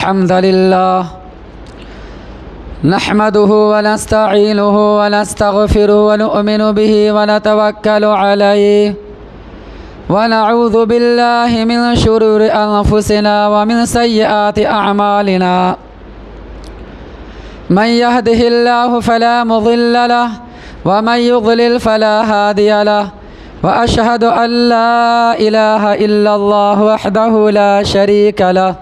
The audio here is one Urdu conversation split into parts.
الحمد لله نحمده ونستعينه ونستغفره ونؤمن به ونتوكل عليه ونعوذ بالله من شرور أنفسنا ومن سيئات أعمالنا من يهده الله فلا مضل له ومن يضلل فلا هادي له وأشهد أن لا إله إلا الله وحده لا شريك له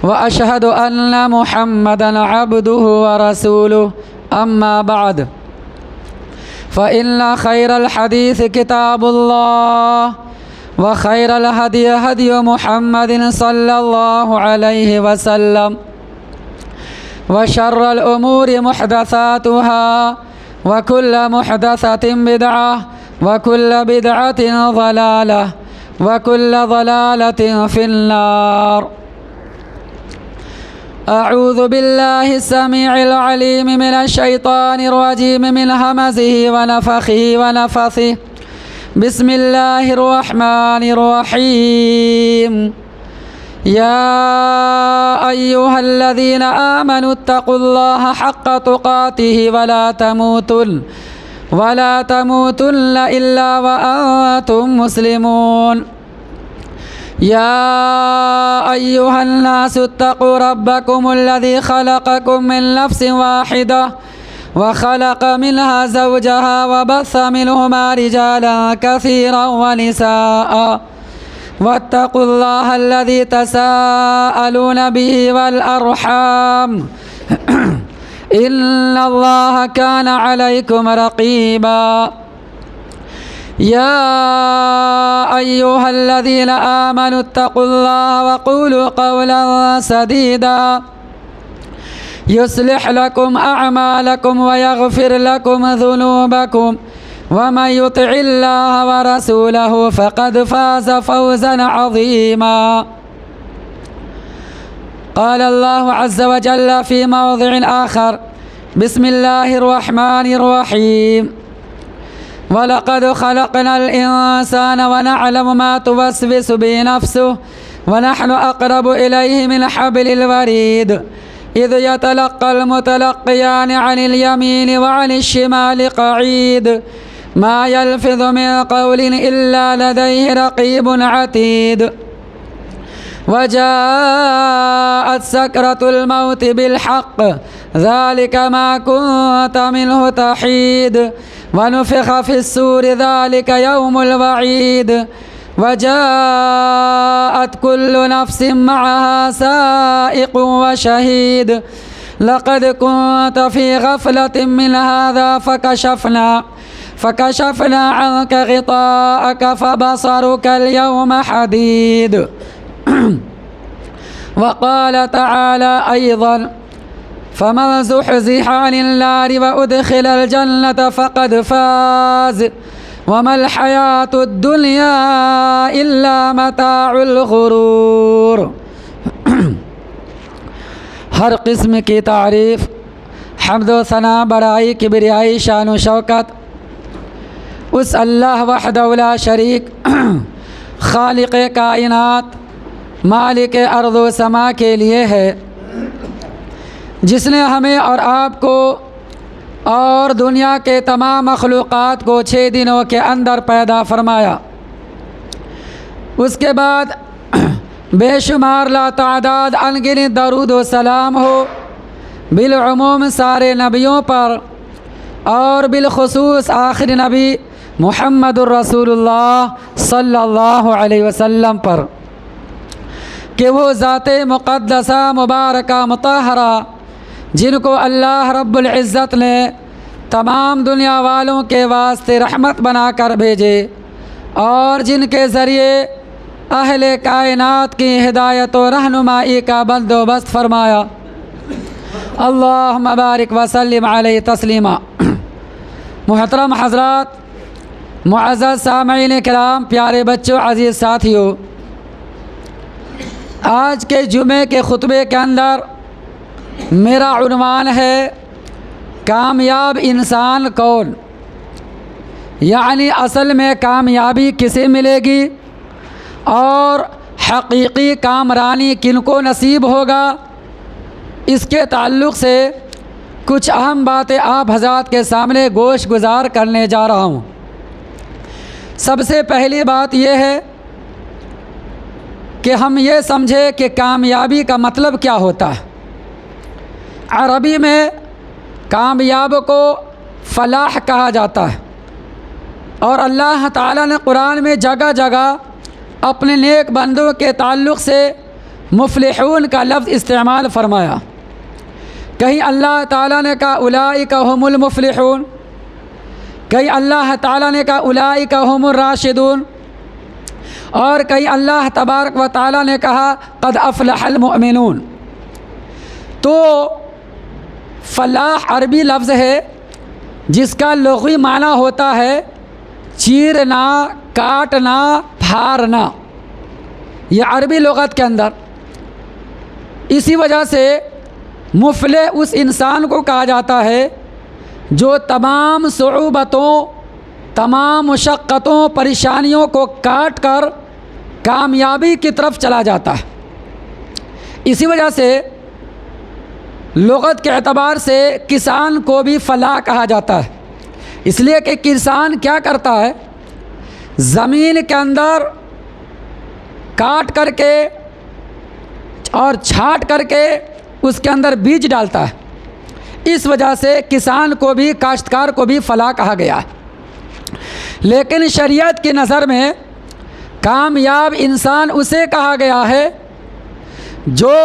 وأشهد أن محمدًا عبده ورسوله أما بعد فإن خير الحديث كتاب الله وخير الهدي هدي محمد صلى الله عليه وسلم وشر الأمور محدثاتها وكل محدثة بدعة وكل بدعة ضلالة وكل ضلالة في النار. أعوذ بالله السميع العليم من الشيطان الرجيم من همزه ونفخه ونفثه. بسم الله الرحمن الرحيم. يا أيها الذين آمنوا اتقوا الله حق تقاته ولا تموتن إلا وأنتم مسلمون. يا أيها الناس اتقوا ربكم الذي خلقكم من نفس واحدة وخلق منها زوجها وبث منهما رجالا كثيرا ونساء واتقوا الله الذي تساءلون به والأرحام إن الله كان عليكم رقيبا. يا أيها الذين آمنوا اتقوا الله وقولوا قولا سديدا يصلح لكم أعمالكم ويغفر لكم ذنوبكم ومن يطع الله ورسوله فقد فاز فوزا عظيما. قال الله عز وجل في موضع آخر: بسم الله الرحمن الرحيم. ولقد خلقنا الإنسان ونعلم ما توسوس به نفسه ونحن أقرب إليه من حبل الوريد إذ يتلقى المتلقيان عن اليمين وعن الشمال قعيد ما يلفظ من قول إلا لديه رقيب عتيد. وجاءت سكرة الموت بالحق ذلك ما كنت منه تحيد ونفخ في السور ذلك يوم الوعيد. وجاءت كل نفس معها سائق وشهيد. لقد كنت في غفلة من هذا فكشفنا عنك غطاءك فبصرك اليوم حديد. وقال تعالى أيضا: فمن زحزح عن النار وأدخل الجنة فقد فاز وما الحياة الدنيا إلا متاع الغرور. ہر قسم کی تعریف، حمد و ثنا، بڑائی، کبریائی، شان و شوکت اس اللہ وحدہ لا شریک خالق کائنات مالک ارض و سما کے لیے ہے، جس نے ہمیں اور آپ کو اور دنیا کے تمام مخلوقات کو 6 دنوں کے اندر پیدا فرمایا۔ اس کے بعد بے شمار لا تعداد انگنت درود و سلام ہو بالعموم سارے نبیوں پر اور بالخصوص آخری نبی محمد الرسول اللہ صلی اللہ علیہ وسلم پر، کہ وہ ذات مقدسہ مبارکہ مطہرہ جن کو اللہ رب العزت نے تمام دنیا والوں کے واسطے رحمت بنا کر بھیجے اور جن کے ذریعے اہل کائنات کی ہدایت و رہنمائی کا بندوبست فرمایا۔ اللہم بارک وسلم علیہ تسلیما۔ محترم حضرات، معزز سامعین کرام، پیارے بچوں، عزیز ساتھیوں، آج کے جمعے کے خطبے کے اندر میرا عنوان ہے کامیاب انسان کون، یعنی اصل میں کامیابی کسے ملے گی اور حقیقی کامرانی کن کو نصیب ہوگا، اس کے تعلق سے کچھ اہم باتیں آپ حضرات کے سامنے گوش گزار کرنے جا رہا ہوں۔ سب سے پہلی بات یہ ہے کہ ہم یہ سمجھے کہ کامیابی کا مطلب کیا ہوتا ہے۔ عربی میں کامیاب کو فلاح کہا جاتا ہے، اور اللہ تعالیٰ نے قرآن میں جگہ جگہ اپنے نیک بندوں کے تعلق سے مفلحون کا لفظ استعمال فرمایا۔ کہیں اللہ تعالیٰ نے کہا اولئک هم المفلحون، کہیں اللہ تعالیٰ نے کہا اولئک هم الراشدون، اور کہیں اللہ تبارک و تعالیٰ نے کہا قد افلح المؤمنون۔ تو فلاح عربی لفظ ہے جس کا لغوی معنی ہوتا ہے چیرنا، کاٹنا، پھاڑنا، یہ عربی لغت کے اندر۔ اسی وجہ سے مفلح اس انسان کو کہا جاتا ہے جو تمام صعوبتوں، تمام مشقتوں، پریشانیوں کو کاٹ کر کامیابی کی طرف چلا جاتا ہے۔ اسی وجہ سے لغت کے اعتبار سے کسان کو بھی فلاح کہا جاتا ہے، اس لیے کہ کسان کیا کرتا ہے، زمین کے اندر کاٹ کر کے اور چھانٹ کر کے اس کے اندر بیج ڈالتا ہے۔ اس وجہ سے کسان کو بھی، کاشتکار کو بھی فلاح کہا گیا ہے۔ لیکن شریعت کی نظر میں کامیاب انسان اسے کہا گیا ہے جو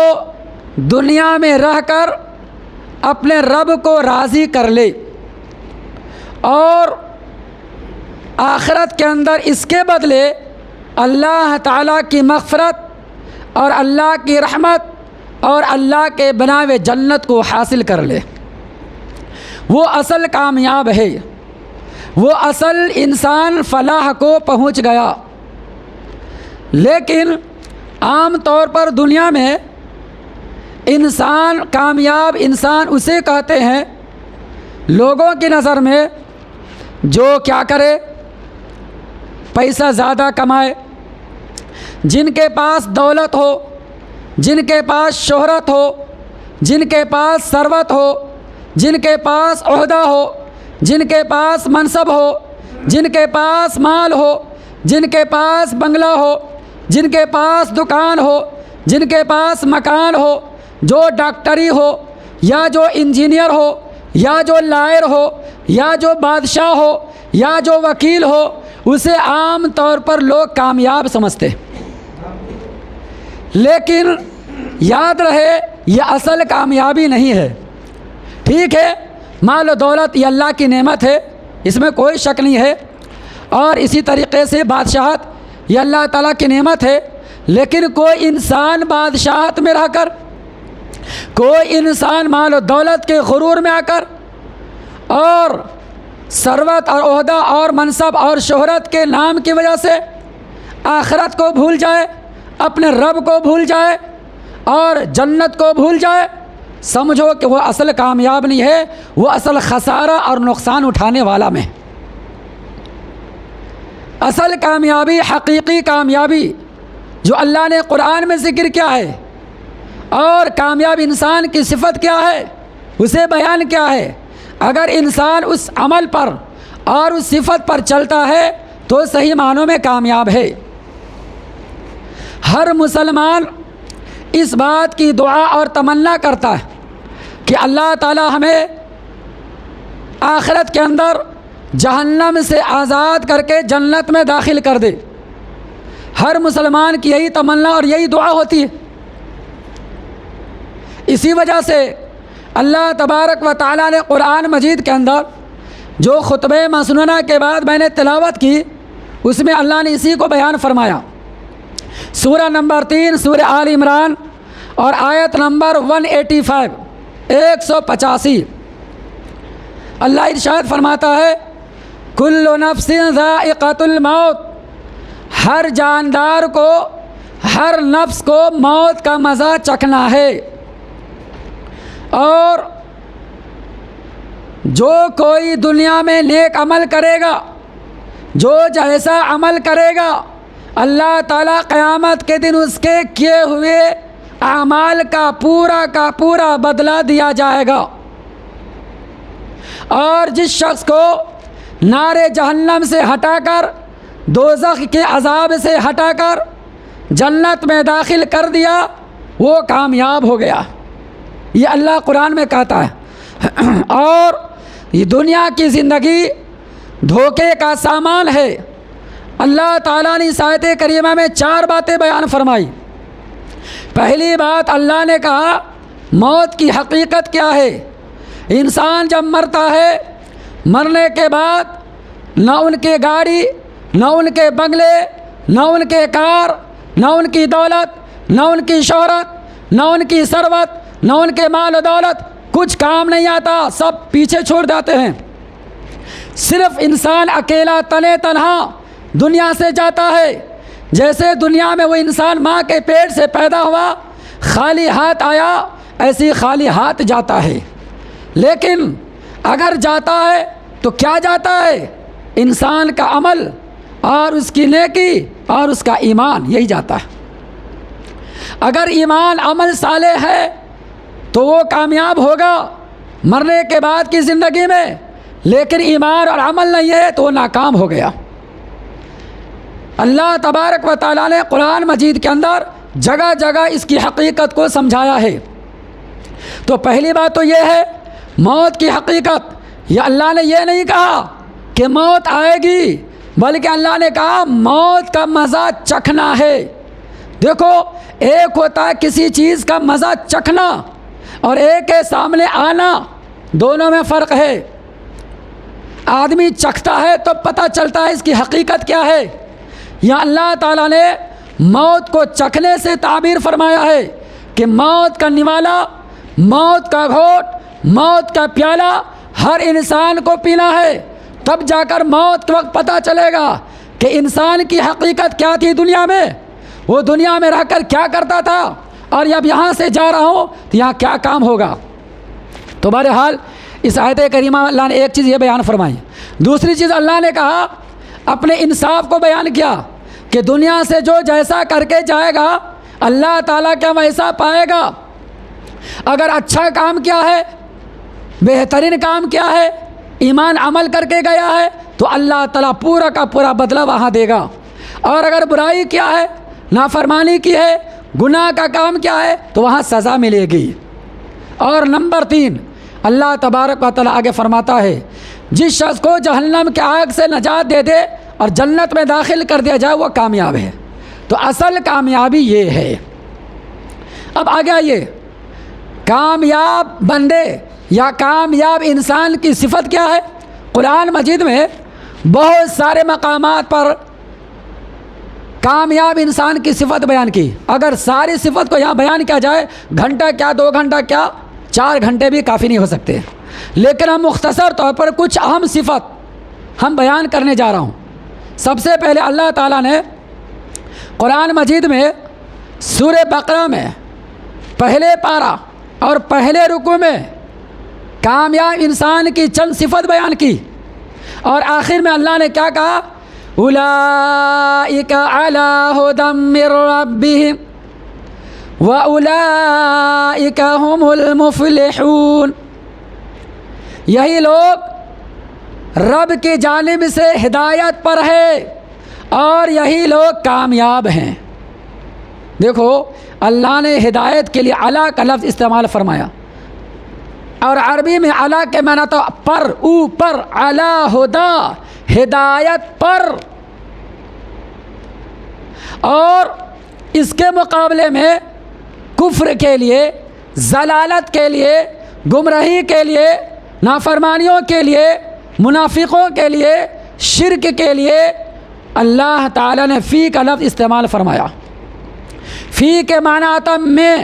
دنیا میں رہ کر اپنے رب کو راضی کر لے، اور آخرت کے اندر اس کے بدلے اللہ تعالیٰ کی مغفرت اور اللہ کی رحمت اور اللہ کے بنائے جنت کو حاصل کر لے۔ وہ اصل کامیاب ہے، وہ اصل انسان فلاح کو پہنچ گیا۔ لیکن عام طور پر دنیا میں انسان، کامیاب انسان اسے کہتے ہیں لوگوں کی نظر میں جو کیا کرے، پیسہ زیادہ کمائے، جن کے پاس دولت ہو، جن کے پاس شہرت ہو، جن کے پاس ثروت ہو، جن کے پاس عہدہ ہو، جن کے پاس منصب ہو، جن کے پاس مال ہو، جن کے پاس بنگلہ ہو، جن کے پاس دکان ہو، جن کے پاس مکان ہو، جو ڈاکٹری ہو یا جو انجینئر ہو یا جو لائر ہو یا جو بادشاہ ہو یا جو وکیل ہو، اسے عام طور پر لوگ کامیاب سمجھتے۔ لیکن یاد رہے یہ اصل کامیابی نہیں ہے۔ ٹھیک ہے، مال و دولت یہ اللہ کی نعمت ہے، اس میں کوئی شک نہیں ہے، اور اسی طریقے سے بادشاہت یہ اللہ تعالیٰ کی نعمت ہے، لیکن کوئی انسان بادشاہت میں رہ کر، کوئی انسان مال و دولت کے غرور میں آ کر اور ثروت اور عہدہ اور منصب اور شہرت کے نام کی وجہ سے آخرت کو بھول جائے، اپنے رب کو بھول جائے اور جنت کو بھول جائے، سمجھو کہ وہ اصل کامیاب نہیں ہے، وہ اصل خسارہ اور نقصان اٹھانے والا میں۔ اصل کامیابی، حقیقی کامیابی جو اللہ نے قرآن میں ذکر کیا ہے، اور کامیاب انسان کی صفت کیا ہے، اسے بیان کیا ہے، اگر انسان اس عمل پر اور اس صفت پر چلتا ہے تو صحیح معنوں میں کامیاب ہے۔ ہر مسلمان اس بات کی دعا اور تمنا کرتا ہے کہ اللہ تعالی ہمیں آخرت کے اندر جہنم سے آزاد کر کے جنت میں داخل کر دے۔ ہر مسلمان کی یہی تمنا اور یہی دعا ہوتی ہے۔ اسی وجہ سے اللہ تبارک و تعالیٰ نے قرآن مجید کے اندر جو خطبہ مسنونہ کے بعد میں نے تلاوت کی، اس میں اللہ نے اسی کو بیان فرمایا۔ سورہ نمبر 3 سورہ آل عمران اور آیت نمبر 185 185 اللہ ارشاد فرماتا ہے کل نفس ذائقۃ الموت، ہر جاندار کو، ہر نفس کو موت کا مزہ چکھنا ہے، اور جو کوئی دنیا میں نیک عمل کرے گا، جو جیسا عمل کرے گا اللہ تعالیٰ قیامت کے دن اس کے کیے ہوئے اعمال کا پورا بدلہ دیا جائے گا۔ اور جس شخص کو نار جہنم سے ہٹا کر، دوزخ کے عذاب سے ہٹا کر جنت میں داخل کر دیا، وہ کامیاب ہو گیا۔ یہ اللہ قرآن میں کہتا ہے۔ اور یہ دنیا کی زندگی دھوکے کا سامان ہے۔ اللہ تعالیٰ نے اس آیت کریمہ میں 4 باتیں بیان فرمائی۔ پہلی بات اللہ نے کہا موت کی حقیقت کیا ہے۔ انسان جب مرتا ہے، مرنے کے بعد نہ ان کی گاڑی، نہ ان کے بنگلے، نہ ان کے کار، نہ ان کی دولت، نہ ان کی شہرت، نہ ان کی ثروت، نہ ان کے مال و دولت کچھ کام نہیں آتا، سب پیچھے چھوڑ جاتے ہیں۔ صرف انسان اکیلا تنے تنہا دنیا سے جاتا ہے۔ جیسے دنیا میں وہ انسان ماں کے پیٹ سے پیدا ہوا، خالی ہاتھ آیا، ایسی خالی ہاتھ جاتا ہے۔ لیکن اگر جاتا ہے تو کیا جاتا ہے؟ انسان کا عمل اور اس کی نیکی اور اس کا ایمان، یہی جاتا ہے۔ اگر ایمان عمل صالح ہے تو وہ کامیاب ہوگا مرنے کے بعد کی زندگی میں، لیکن ایمان اور عمل نہیں ہے تو وہ ناکام ہو گیا۔ اللہ تبارک و تعالیٰ نے قرآن مجید کے اندر جگہ جگہ اس کی حقیقت کو سمجھایا ہے۔ تو پہلی بات تو یہ ہے موت کی حقیقت۔ یہ اللہ نے یہ نہیں کہا کہ موت آئے گی، بلکہ اللہ نے کہا موت کا مزہ چکھنا ہے۔ دیکھو، ایک ہوتا ہے کسی چیز کا مزہ چکھنا اور ایک کے سامنے آنا، دونوں میں فرق ہے۔ آدمی چکھتا ہے تو پتہ چلتا ہے اس کی حقیقت کیا ہے۔ یا اللہ تعالیٰ نے موت کو چکھنے سے تعبیر فرمایا ہے کہ موت کا نوالا، موت کا گھونٹ، موت کا پیالہ ہر انسان کو پینا ہے، تب جا کر موت کے وقت پتہ چلے گا کہ انسان کی حقیقت کیا تھی دنیا میں، وہ دنیا میں رہ کر کیا کرتا تھا، اور اب یہاں سے جا رہا ہوں تو یہاں کیا کام ہوگا۔ تو بہرحال اس آیت کریمہ اللہ نے ایک چیز یہ بیان فرمائی۔ دوسری چیز اللہ نے کہا، اپنے انصاف کو بیان کیا کہ دنیا سے جو جیسا کر کے جائے گا اللہ تعالیٰ کیا ویسا پائے گا۔ اگر اچھا کام کیا ہے، بہترین کام کیا ہے، ایمان عمل کر کے گیا ہے تو اللہ تعالیٰ پورا کا پورا بدلہ وہاں دے گا، اور اگر برائی کیا ہے، نافرمانی کی ہے، گناہ کا کام کیا ہے تو وہاں سزا ملے گی۔ اور نمبر 3 اللہ تبارک و تعالیٰ آگے فرماتا ہے جس شخص کو جہنم کے آگ سے نجات دے دے اور جنت میں داخل کر دیا جائے وہ کامیاب ہے۔ تو اصل کامیابی یہ ہے۔ اب آگے آئیے، کامیاب بندے یا کامیاب انسان کی صفت کیا ہے؟ قرآن مجید میں بہت سارے مقامات پر کامیاب انسان کی صفت بیان کی۔ اگر ساری صفت کو یہاں بیان کیا جائے، گھنٹہ کیا 2 گھنٹہ کیا 4 گھنٹے بھی کافی نہیں ہو سکتے، لیکن ہم مختصر طور پر کچھ اہم صفت ہم بیان کرنے جا رہا ہوں۔ سب سے پہلے اللہ تعالیٰ نے قرآن مجید میں سورہ بقرہ میں پہلے پارہ اور پہلے رکوع میں کامیاب انسان کی چند صفت بیان کی، اور آخر میں اللہ نے کیا کہا؟ اولئک علی ھدی من ربہم واولئک ھم المفلحون۔ یہی لوگ رب کی جانب سے ہدایت پر ہے اور یہی لوگ کامیاب ہیں۔ دیکھو، اللہ نے ہدایت کے لیے علی کا لفظ استعمال فرمایا، اور عربی میں علی کے معنی تو پر، اوپر، علی ہدا، ہدایت پر۔ اور اس کے مقابلے میں کفر کے لیے، ضلالت کے لیے، گمراہی کے لیے، نافرمانیوں کے لیے، منافقوں کے لیے، شرک کے لیے اللہ تعالیٰ نے فی کا لفظ استعمال فرمایا۔ فی کے معنی آتا میں،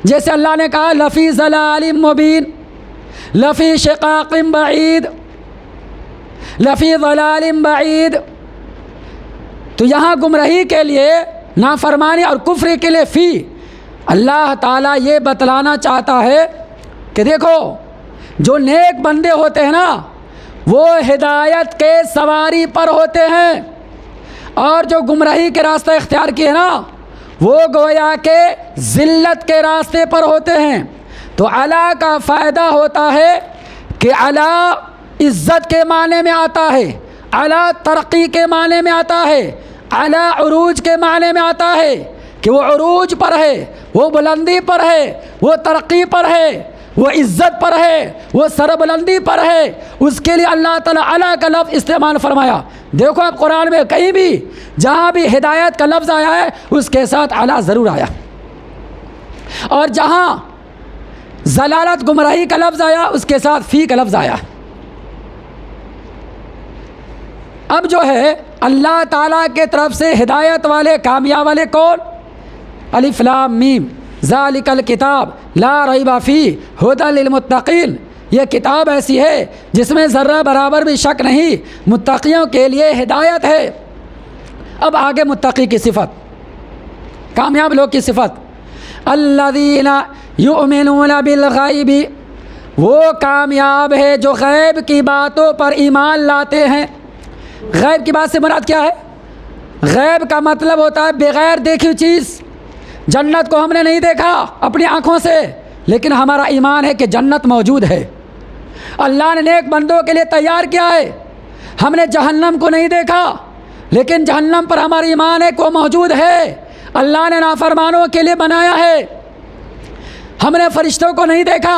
جیسے اللہ نے کہا لفی ضلال مبین، لفی شقاق بعید، لفی ضلال بعید۔ تو یہاں گمراہی کے لیے، نافرمانی اور کفر کے لیے فی۔ اللہ تعالیٰ یہ بتلانا چاہتا ہے کہ دیکھو، جو نیک بندے ہوتے ہیں نا، وہ ہدایت کے سواری پر ہوتے ہیں، اور جو گمراہی کے راستے اختیار کیے نا وہ گویا کہ ذلت کے راستے پر ہوتے ہیں۔ تو علا کا فائدہ ہوتا ہے کہ علا عزت کے معنی میں آتا ہے، علا ترقی کے معنی میں آتا ہے، علا عروج کے معنی میں آتا ہے کہ وہ عروج پر ہے، وہ بلندی پر ہے، وہ ترقی پر ہے، وہ عزت پر ہے، وہ سربلندی پر ہے۔ اس کے لیے اللہ تعالیٰ علا کا لفظ استعمال فرمایا۔ دیکھو اب قرآن میں کہیں بھی جہاں بھی ہدایت کا لفظ آیا ہے اس کے ساتھ علا ضرور آیا، اور جہاں ضلالت گمراہی کا لفظ آیا اس کے ساتھ فی کا لفظ آیا۔ اب جو ہے اللہ تعالیٰ کے طرف سے ہدایت والے کامیاب والے کون؟ الف لام میم ذالک الکتاب لا ریب فیہ ھدی للمتقین، یہ کتاب ایسی ہے جس میں ذرہ برابر بھی شک نہیں، متقیوں کے لیے ہدایت ہے۔ اب آگے متقی کی صفت، کامیاب لوگ کی صفت، الذین یؤمنون بالغیب، وہ کامیاب ہے جو غیب کی باتوں پر ایمان لاتے ہیں۔ غیب کی بات سے مراد کیا ہے؟ غیب کا مطلب ہوتا ہے بغیر دیکھی چیز۔ جنت کو ہم نے نہیں دیکھا اپنی آنکھوں سے، لیکن ہمارا ایمان ہے کہ جنت موجود ہے، اللہ نے نیک بندوں کے لیے تیار کیا ہے۔ ہم نے جہنم کو نہیں دیکھا لیکن جہنم پر ہمارا ایمان ہے کہ وہ موجود ہے، اللہ نے نافرمانوں کے لیے بنایا ہے۔ ہم نے فرشتوں کو نہیں دیکھا،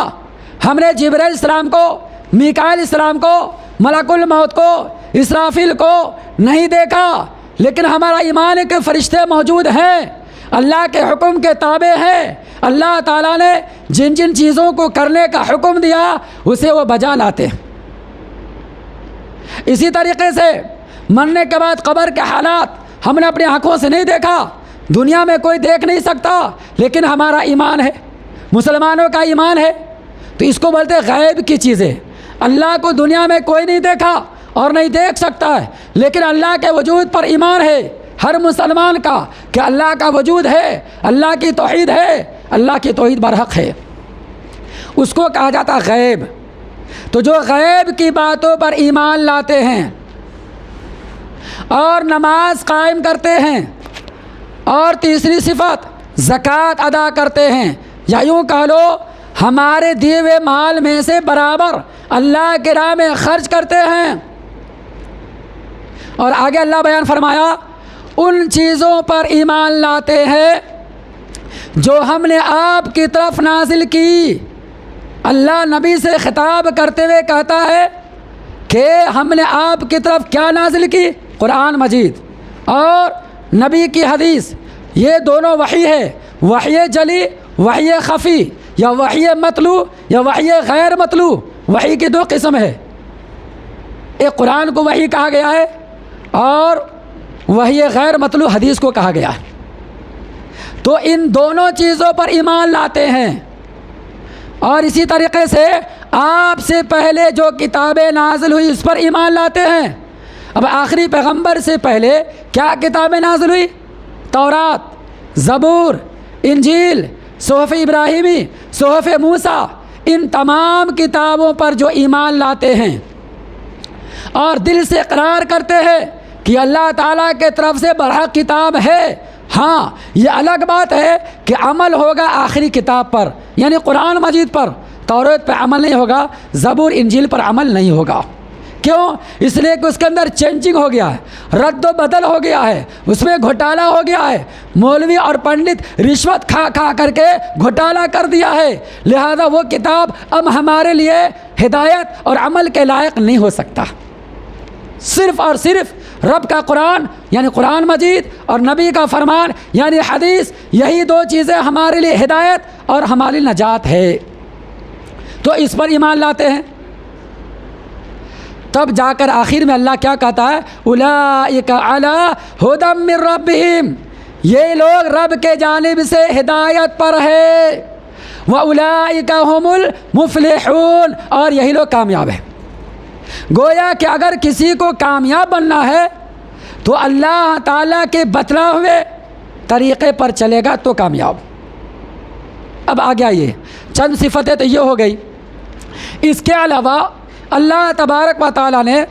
ہم نے جبرائیل السلام کو، میکائیل السلام کو، ملک الموت کو، اسرافیل کو نہیں دیکھا، لیکن ہمارا ایمان ہے کہ فرشتے موجود ہیں، اللہ کے حکم کے تابع ہیں۔ اللہ تعالیٰ نے جن جن چیزوں کو کرنے کا حکم دیا اسے وہ بجا لاتے ہیں۔ اسی طریقے سے مرنے کے بعد قبر کے حالات ہم نے اپنی آنکھوں سے نہیں دیکھا، دنیا میں کوئی دیکھ نہیں سکتا، لیکن ہمارا ایمان ہے، مسلمانوں کا ایمان ہے۔ تو اس کو بولتے غیب کی چیزیں۔ اللہ کو دنیا میں کوئی نہیں دیکھا اور نہیں دیکھ سکتا ہے، لیکن اللہ کے وجود پر ایمان ہے ہر مسلمان کا کہ اللہ کا وجود ہے، اللہ کی توحید ہے، اللہ کی توحید برحق ہے، اس کو کہا جاتا ہے غیب۔ تو جو غیب کی باتوں پر ایمان لاتے ہیں اور نماز قائم کرتے ہیں، اور تیسری صفت زکوٰۃ ادا کرتے ہیں، یا یوں کہہ لو ہمارے دیے ہوئے مال میں سے برابر اللہ کے راہ میں خرچ کرتے ہیں۔ اور آگے اللہ بیان فرمایا ان چیزوں پر ایمان لاتے ہیں جو ہم نے آپ کی طرف نازل کی۔ اللہ نبی سے خطاب کرتے ہوئے کہتا ہے کہ ہم نے آپ کی طرف کیا نازل کی؟ قرآن مجید اور نبی کی حدیث، یہ دونوں وحی ہے، وحی جلی، وحی خفی، یا وحی مطلوع یا وحی غیر مطلوع۔ وحی کی دو قسم ہے، ایک قرآن کو وحی کہا گیا ہے اور وحی غیر مطلوع حدیث کو کہا گیا ہے۔ تو ان دونوں چیزوں پر ایمان لاتے ہیں، اور اسی طریقے سے آپ سے پہلے جو کتابیں نازل ہوئی اس پر ایمان لاتے ہیں۔ اب آخری پیغمبر سے پہلے کیا کتابیں نازل ہوئی؟ تورات، زبور، انجیل، صحف ابراہیمی، صحف موسیٰ، ان تمام کتابوں پر جو ایمان لاتے ہیں اور دل سے اقرار کرتے ہیں کہ اللہ تعالیٰ کے طرف سے برحق کتاب ہے۔ ہاں یہ الگ بات ہے کہ عمل ہوگا آخری کتاب پر، یعنی قرآن مجید پر، توریت پہ عمل نہیں ہوگا، زبور انجیل پر عمل نہیں ہوگا۔ کیوں؟ اس لیے کہ اس کے اندر چینجنگ ہو گیا ہے، رد و بدل ہو گیا ہے، اس میں گھوٹالہ ہو گیا ہے، مولوی اور پنڈت رشوت کھا کھا کر کے گھوٹالہ کر دیا ہے، لہذا وہ کتاب اب ہمارے لیے ہدایت اور عمل کے لائق نہیں ہو سکتا۔ صرف اور صرف رب کا قرآن یعنی قرآن مجید اور نبی کا فرمان یعنی حدیث، یہی دو چیزیں ہمارے لیے ہدایت اور ہماری نجات ہے، تو اس پر ایمان لاتے ہیں۔ تب جا کر آخر میں اللہ کیا کہتا ہے؟ اولئک علی ھدی من ربہم، یہ لوگ رب کے جانب سے ہدایت پر ہے، واولئک ھم المفلحون، اور یہی لوگ کامیاب ہیں۔ گویا کہ اگر کسی کو کامیاب بننا ہے تو اللہ تعالیٰ کے بتلائے ہوئے طریقے پر چلے گا تو کامیاب۔ اب آگے آئیے، چند صفتیں تو یہ ہو گئی، اس کے علاوہ اللہ تبارک و تعالیٰ نے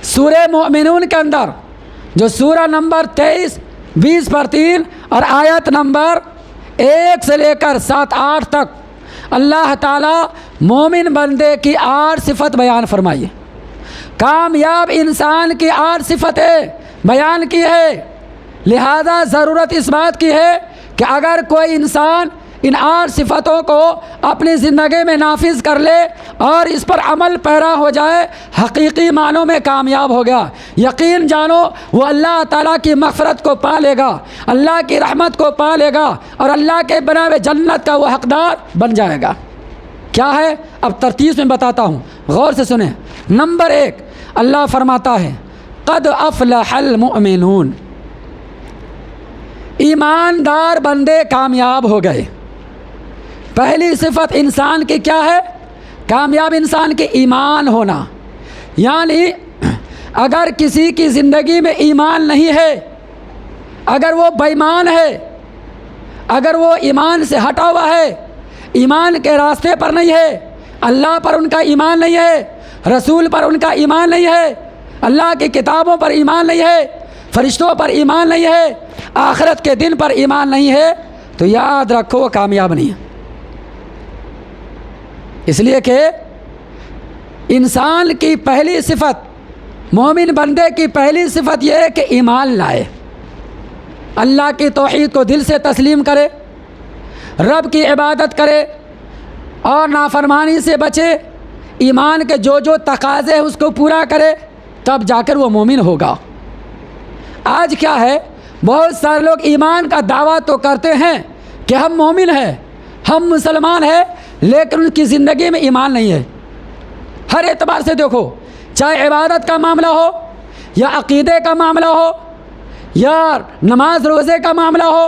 سورہ مومنون کے اندر جو سورہ نمبر 23 20 پر 3 اور آیت نمبر 1 سے لے کر 7-8 تک اللہ تعالیٰ مومن بندے کی 8 صفت بیان فرمائی ہے، کامیاب انسان کی 8 صفتیں بیان کی ہے۔ لہذا ضرورت اس بات کی ہے کہ اگر کوئی انسان ان 8 صفتوں کو اپنی زندگی میں نافذ کر لے اور اس پر عمل پیرا ہو جائے، حقیقی معنوں میں کامیاب ہو گیا۔ یقین جانو وہ اللہ تعالیٰ کی مغفرت کو پا لے گا، اللہ کی رحمت کو پا لے گا اور اللہ کے بنا ہوئے جنت کا وہ حقدار بن جائے گا۔ کیا ہے؟ اب ترتیب میں بتاتا ہوں، غور سے سنیں۔ نمبر 1، اللہ فرماتا ہے قد افلح المؤمنون، ایماندار بندے کامیاب ہو گئے۔ پہلی صفت انسان کی کیا ہے؟ کامیاب انسان کے ایمان ہونا، یعنی اگر کسی کی زندگی میں ایمان نہیں ہے، اگر وہ بے ایمان ہے، اگر وہ ایمان سے ہٹا ہوا ہے، ایمان کے راستے پر نہیں ہے، اللہ پر ان کا ایمان نہیں ہے، رسول پر ان کا ایمان نہیں ہے، اللہ کی کتابوں پر ایمان نہیں ہے، فرشتوں پر ایمان نہیں ہے، آخرت کے دن پر ایمان نہیں ہے، تو یاد رکھو وہ کامیاب نہیں ہے۔ اس لیے کہ انسان کی پہلی صفت، مومن بندے کی پہلی صفت یہ ہے کہ ایمان لائے، اللہ کی توحید کو دل سے تسلیم کرے، رب کی عبادت کرے اور نافرمانی سے بچے، ایمان کے جو جو تقاضے ہیں اس کو پورا کرے، تب جا کر وہ مومن ہوگا۔ آج کیا ہے، بہت سارے لوگ ایمان کا دعویٰ تو کرتے ہیں کہ ہم مومن ہیں، ہم مسلمان ہیں، لیکن ان کی زندگی میں ایمان نہیں ہے۔ ہر اعتبار سے دیکھو، چاہے عبادت کا معاملہ ہو یا عقیدے کا معاملہ ہو یا نماز روزے کا معاملہ ہو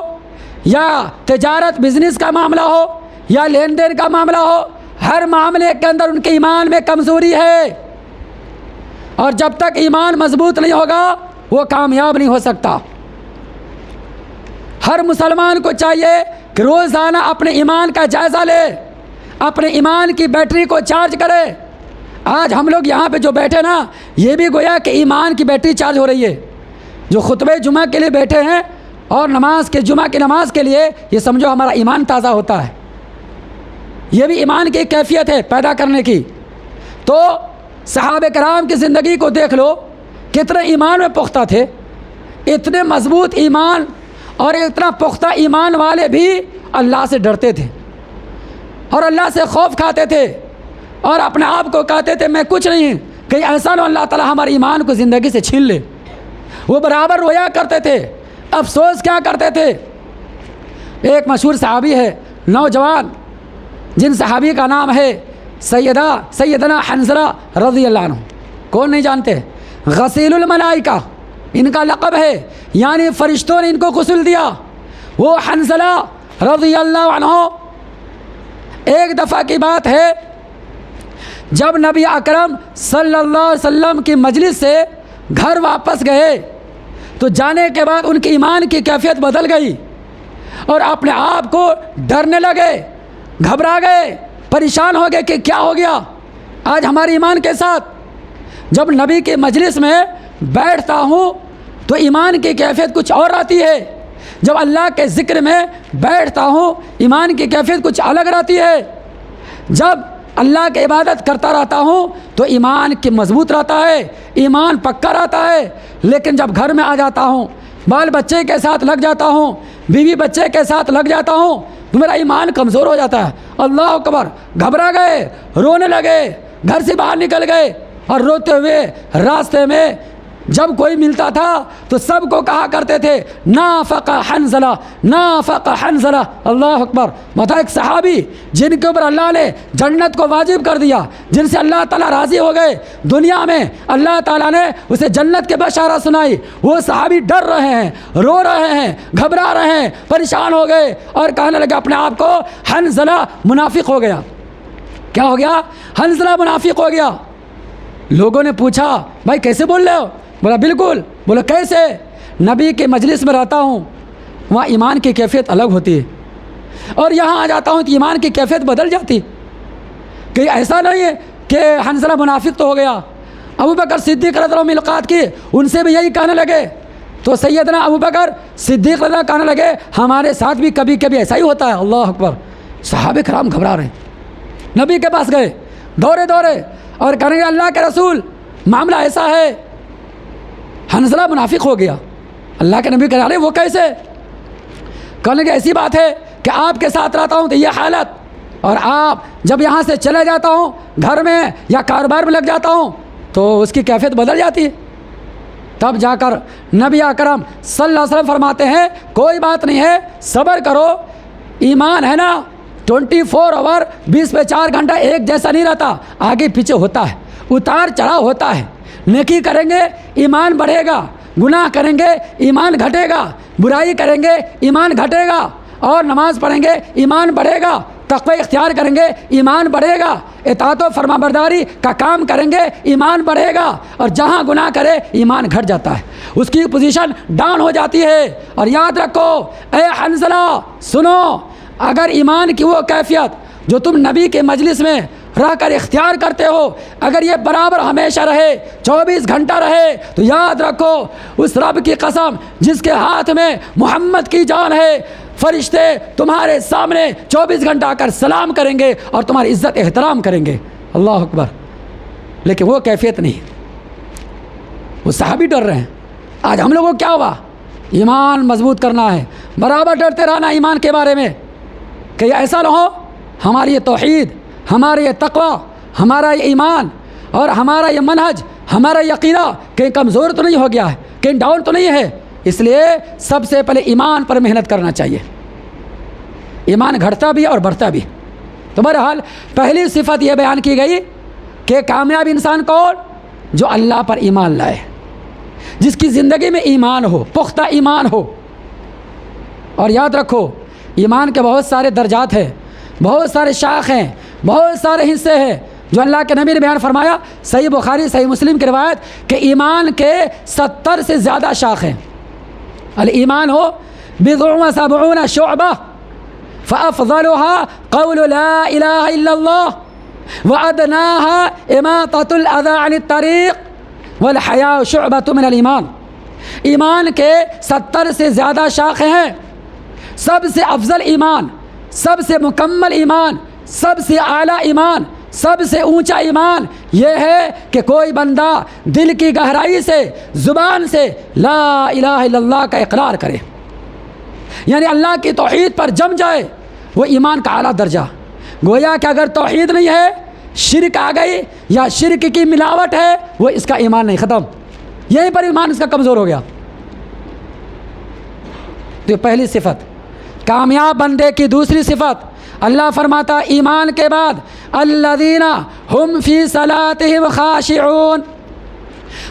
یا تجارت بزنس کا معاملہ ہو یا لین دین کا معاملہ ہو، ہر معاملے کے اندر ان کے ایمان میں کمزوری ہے، اور جب تک ایمان مضبوط نہیں ہوگا وہ کامیاب نہیں ہو سکتا۔ ہر مسلمان کو چاہیے کہ روزانہ اپنے ایمان کا جائزہ لے، اپنے ایمان کی بیٹری کو چارج کرے۔ آج ہم لوگ یہاں پہ جو بیٹھے نا، یہ بھی گویا کہ ایمان کی بیٹری چارج ہو رہی ہے۔ جو خطبہ جمعہ کے لیے بیٹھے ہیں اور جمعہ کی نماز کے لیے، یہ سمجھو ہمارا ایمان تازہ ہوتا ہے۔ یہ بھی ایمان کی کیفیت ہے پیدا کرنے کی۔ تو صحابہ کرام کی زندگی کو دیکھ لو، کتنے ایمان میں پختہ تھے، اتنے مضبوط ایمان اور اتنا پختہ ایمان والے بھی اللہ سے ڈرتے تھے اور اللہ سے خوف کھاتے تھے اور اپنے آپ کو کہتے تھے میں کچھ نہیں، کہیں ایسا نہ اللہ تعالیٰ ہمارے ایمان کو زندگی سے چھین لے۔ وہ برابر رویا کرتے تھے، افسوس کیا کرتے تھے۔ ایک مشہور صحابی ہے، نوجوان، جن صحابی کا نام ہے سیدنا حنظلہ رضی اللہ عنہ۔ کون نہیں جانتے؟ غسیل الملائکہ ان کا لقب ہے، یعنی فرشتوں نے ان کو غسل دیا۔ وہ حنظلہ رضی اللہ عنہ، ایک دفعہ کی بات ہے جب نبی اکرم صلی اللہ علیہ وسلم کی مجلس سے گھر واپس گئے تو جانے کے بعد ان کی ایمان کی کیفیت بدل گئی اور اپنے آپ کو ڈرنے لگے، گھبرا گئے، پریشان ہو گئے کہ کیا ہو گیا آج ہمارے ایمان کے ساتھ۔ جب نبی کے مجلس میں بیٹھتا ہوں تو ایمان کی کیفیت کچھ اور آتی ہے، جب اللہ کے ذکر میں بیٹھتا ہوں ایمان کی کیفیت کچھ الگ رہتی ہے، جب اللہ کی عبادت کرتا رہتا ہوں تو ایمان کی مضبوط رہتا ہے، ایمان پکا رہتا ہے۔ لیکن جب گھر میں آ جاتا ہوں، بال بچے کے ساتھ لگ جاتا ہوں، بیوی بچے کے ساتھ لگ جاتا ہوں تو میرا ایمان کمزور ہو جاتا ہے۔ اللہ اکبر، گھبرا گئے، رونے لگے، گھر سے باہر نکل گئے اور روتے ہوئے راستے میں جب کوئی ملتا تھا تو سب کو کہا کرتے تھے نافق حنظلہ، نافق حنظلہ۔ اللہ اکبر۔ بتا، ایک صحابی جن کے اوپر اللہ نے جنت کو واجب کر دیا، جن سے اللہ تعالیٰ راضی ہو گئے، دنیا میں اللہ تعالیٰ نے اسے جنت کے بشارت سنائی، وہ صحابی ڈر رہے ہیں، رو رہے ہیں، گھبرا رہے ہیں، پریشان ہو گئے اور کہنے لگے اپنے آپ کو حنظلہ منافق ہو گیا۔ کیا ہو گیا؟ حنظلہ منافق ہو گیا۔ لوگوں نے پوچھا بھائی کیسے بول رہے ہو؟ بولا بالکل۔ بولا کیسے؟ نبی کے مجلس میں رہتا ہوں، وہاں ایمان کی کیفیت الگ ہوتی ہے، اور یہاں آ جاتا ہوں تو ایمان کی کیفیت بدل جاتی۔ کہ ایسا نہیں ہے کہ حنظلہ منافق تو ہو گیا۔ ابو بکر صدیق رضی اللہ عنہ ملاقات کی، ان سے بھی یہی کہنے لگے تو سیدنا ابو بکر صدیق رضی اللہ کہنے لگے ہمارے ساتھ بھی کبھی کبھی ایسا ہی ہوتا ہے۔ اللہ اکبر۔ صحابہ کرام گھبرا رہے ہیں، نبی کے پاس گئے دورے اور کہنے لگے اللہ کے رسول معاملہ ایسا ہے، حنظلہ منافق ہو گیا۔ اللہ کے نبی کہنے لگے وہ کیسے؟ کہنے لگے ایسی بات ہے کہ آپ کے ساتھ رہتا ہوں تو یہ حالت، اور آپ جب یہاں سے چلے جاتا ہوں گھر میں یا کاروبار میں لگ جاتا ہوں تو اس کی کیفیت بدل جاتی ہے۔ تب جا کر نبی اکرم صلی اللہ علیہ وسلم فرماتے ہیں کوئی بات نہیں ہے، صبر کرو، ایمان ہے نا 24 آور 20 میں 4 گھنٹہ ایک جیسا نہیں رہتا، آگے پیچھے ہوتا ہے، اتار چڑھاؤ ہوتا ہے۔ نیکی کریں گے ایمان بڑھے گا، گناہ کریں گے ایمان گھٹے گا، برائی کریں گے ایمان گھٹے گا، اور نماز پڑھیں گے ایمان بڑھے گا، تقوی اختیار کریں گے ایمان بڑھے گا، اطاعت و فرما برداری کا کام کریں گے ایمان بڑھے گا، اور جہاں گناہ کرے ایمان گھٹ جاتا ہے، اس کی پوزیشن ڈاؤن ہو جاتی ہے۔ اور یاد رکھو اے حنظلہ سنو، اگر ایمان کی وہ کیفیت جو تم نبی کے مجلس میں رہ کر اختیار کرتے ہو، اگر یہ برابر ہمیشہ رہے، 24 گھنٹہ رہے، تو یاد رکھو اس رب کی قسم جس کے ہاتھ میں محمد کی جان ہے، فرشتے تمہارے سامنے 24 گھنٹہ آ کر سلام کریں گے اور تمہاری عزت احترام کریں گے۔ اللہ اکبر۔ لیکن وہ کیفیت نہیں، وہ صحابی ڈر رہے ہیں۔ آج ہم لوگوں کو کیا ہوا؟ ایمان مضبوط کرنا ہے، برابر ڈرتے رہنا ایمان کے بارے میں کہ ایسا نہ ہو ہماری یہ توحید، ہمارا یہ تقوی، ہمارا یہ ایمان اور ہمارا یہ منہج، ہمارا یہ عقیدہ کہیں کمزور تو نہیں ہو گیا ہے، کہیں ڈاؤن تو نہیں ہے۔ اس لیے سب سے پہلے ایمان پر محنت کرنا چاہیے، ایمان گھٹتا بھی اور بڑھتا بھی۔ تو بہرحال پہلی صفت یہ بیان کی گئی کہ کامیاب انسان کون؟ جو اللہ پر ایمان لائے، جس کی زندگی میں ایمان ہو، پختہ ایمان ہو۔ اور یاد رکھو ایمان کے بہت سارے درجات ہیں، بہت سارے شاخ ہیں، بہت سارے حصے ہیں، جو اللہ کے نبی نے بیان فرمایا۔ صحیح بخاری صحیح مسلم کی روایت کہ ایمان کے 70 سے زیادہ شاخ ہیں۔ الایمان ہو بضع و سبعون شعبہ فافضلها قول لا الہ الا اللہ وادناها اماطۃ الاذى عن الطریق والحیاء شعبۃ من الایمان۔ ایمان کے 70 سے زیادہ شاخیں ہیں۔ سب سے افضل ایمان، سب سے مکمل ایمان، سب سے اعلیٰ ایمان، سب سے اونچا ایمان یہ ہے کہ کوئی بندہ دل کی گہرائی سے، زبان سے لا الہ الا اللہ کا اقرار کرے، یعنی اللہ کی توحید پر جم جائے، وہ ایمان کا اعلیٰ درجہ۔ گویا کہ اگر توحید نہیں ہے، شرک آ گئی یا شرک کی ملاوٹ ہے، وہ اس کا ایمان نہیں، ختم، یہیں پر ایمان اس کا کمزور ہو گیا۔ تو یہ پہلی صفت۔ کامیاب بندے کی دوسری صفت، اللہ فرماتا ایمان کے بعد الذین ہم فی صلاتہم خاشعون،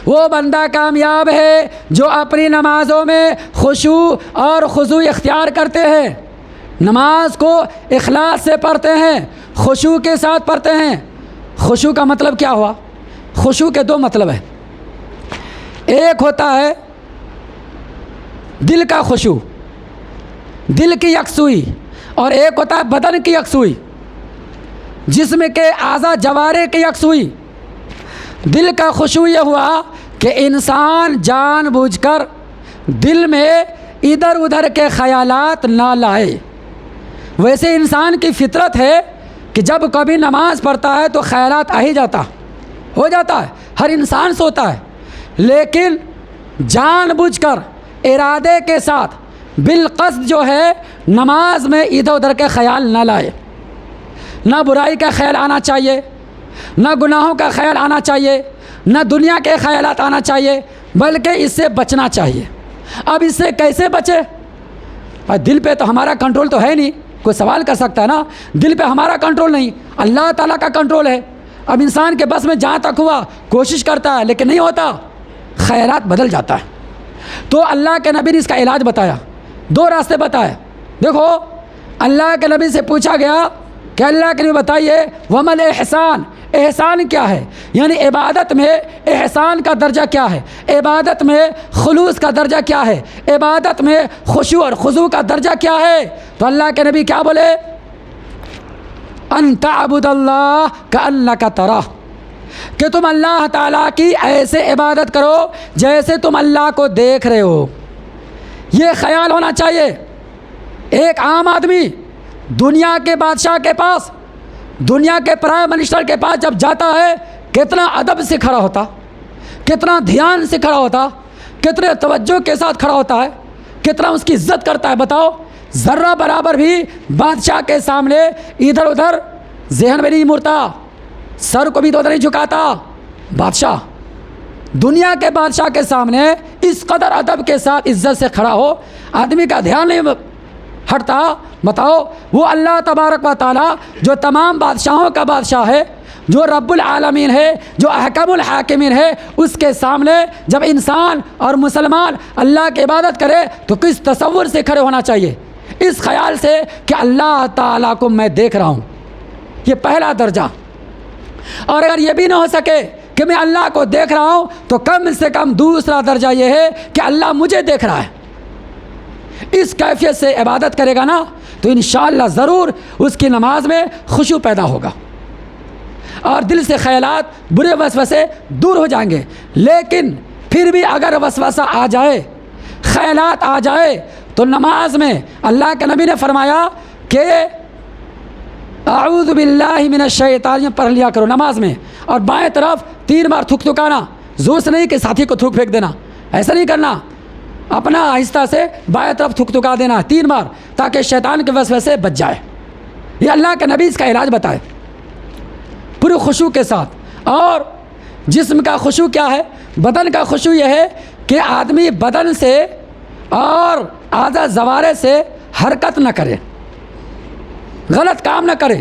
وہ بندہ کامیاب ہے جو اپنی نمازوں میں خشوع اور خضوع اختیار کرتے ہیں، نماز کو اخلاص سے پڑھتے ہیں، خشوع کے ساتھ پڑھتے ہیں۔ خشوع کا مطلب کیا ہوا؟ خشوع کے دو مطلب ہیں، ایک ہوتا ہے دل کا خشوع، دل کی یکسوئی، اور ایک ہوتا ہے بدن کی یکسوئی، جسم کے اعضاء جوارح کی یکسوئی۔ دل کا خشوع یہ ہوا کہ انسان جان بوجھ کر دل میں ادھر ادھر کے خیالات نہ لائے۔ ویسے انسان کی فطرت ہے کہ جب کبھی نماز پڑھتا ہے تو خیالات آ ہی ہو جاتا ہے، ہر انسان سے ہوتا ہے، لیکن جان بوجھ کر ارادے کے ساتھ بالقصد جو ہے نماز میں ادھر ادھر کے خیال نہ لائے۔ نہ برائی کا خیال آنا چاہیے، نہ گناہوں کا خیال آنا چاہیے، نہ دنیا کے خیالات آنا چاہیے، بلکہ اس سے بچنا چاہیے۔ اب اس سے کیسے بچے؟ دل پہ تو ہمارا کنٹرول تو ہے نہیں، کوئی سوال کر سکتا ہے نا، دل پہ ہمارا کنٹرول نہیں، اللہ تعالیٰ کا کنٹرول ہے۔ اب انسان کے بس میں جہاں تک ہوا کوشش کرتا ہے لیکن نہیں ہوتا، خیالات بدل جاتا ہے۔ تو اللہ کے نبی نے اس کا علاج بتایا، دو راستے بتائے۔ دیکھو اللہ کے نبی سے پوچھا گیا کہ اللہ کے نبی بتائیے ومل احسان، احسان کیا ہے؟ یعنی عبادت میں احسان کا درجہ کیا ہے، عبادت میں خلوص کا درجہ کیا ہے، عبادت میں خشوع اور خضوع کا درجہ کیا ہے؟ تو اللہ کے نبی کیا بولے؟ ان تعبد اللہ کأنک تراہ، کہ تم اللہ تعالیٰ کی ایسے عبادت کرو جیسے تم اللہ کو دیکھ رہے ہو۔ یہ خیال ہونا چاہیے ایک عام آدمی دنیا کے بادشاہ کے پاس، دنیا کے پرائم منسٹر کے پاس جب جاتا ہے کتنا ادب سے کھڑا ہوتا، کتنا دھیان سے کھڑا ہوتا، کتنے توجہ کے ساتھ کھڑا ہوتا ہے، کتنا اس کی عزت کرتا ہے. بتاؤ ذرہ برابر بھی بادشاہ کے سامنے ادھر ادھر ذہن میں نہیں مڑتا، سر کو بھی ادھر نہیں جھکاتا. بادشاہ، دنیا کے بادشاہ کے سامنے اس قدر ادب کے ساتھ عزت سے کھڑا ہو، آدمی کا دھیان نہیں ہٹتا. بتاؤ وہ اللہ تبارک و تعالیٰ جو تمام بادشاہوں کا بادشاہ ہے، جو رب العالمین ہے، جو احکم الحاکمین ہے، اس کے سامنے جب انسان اور مسلمان اللہ کی عبادت کرے تو کس تصور سے کھڑے ہونا چاہیے؟ اس خیال سے کہ اللہ تعالیٰ کو میں دیکھ رہا ہوں. یہ پہلا درجہ. اور اگر یہ بھی نہ ہو سکے کہ میں اللہ کو دیکھ رہا ہوں تو کم سے کم دوسرا درجہ یہ ہے کہ اللہ مجھے دیکھ رہا ہے. اس کیفیت سے عبادت کرے گا نا تو انشاءاللہ ضرور اس کی نماز میں خشوع پیدا ہوگا اور دل سے خیالات، برے وسوسے دور ہو جائیں گے. لیکن پھر بھی اگر وسوسہ آ جائے، خیالات آ جائے تو نماز میں اللہ کے نبی نے فرمایا کہ اعوذ باللہ من الشیطان پڑھ لیا کرو نماز میں، اور بائیں طرف 3 بار تھک تھکانا. زور سے نہیں کہ ساتھی کو تھوک پھینک دینا، ایسا نہیں کرنا. اپنا آہستہ سے بائیں طرف تھک تھکا دینا 3 بار تاکہ شیطان کے وسوسے سے بچ جائے. یہ اللہ کے نبی اس کا علاج بتائے پورے خشوع کے ساتھ. اور جسم کا خشوع کیا ہے؟ بدن کا خشوع یہ ہے کہ آدمی بدن سے اور اعضاء جوارح سے حرکت نہ کرے، غلط کام نہ کرے.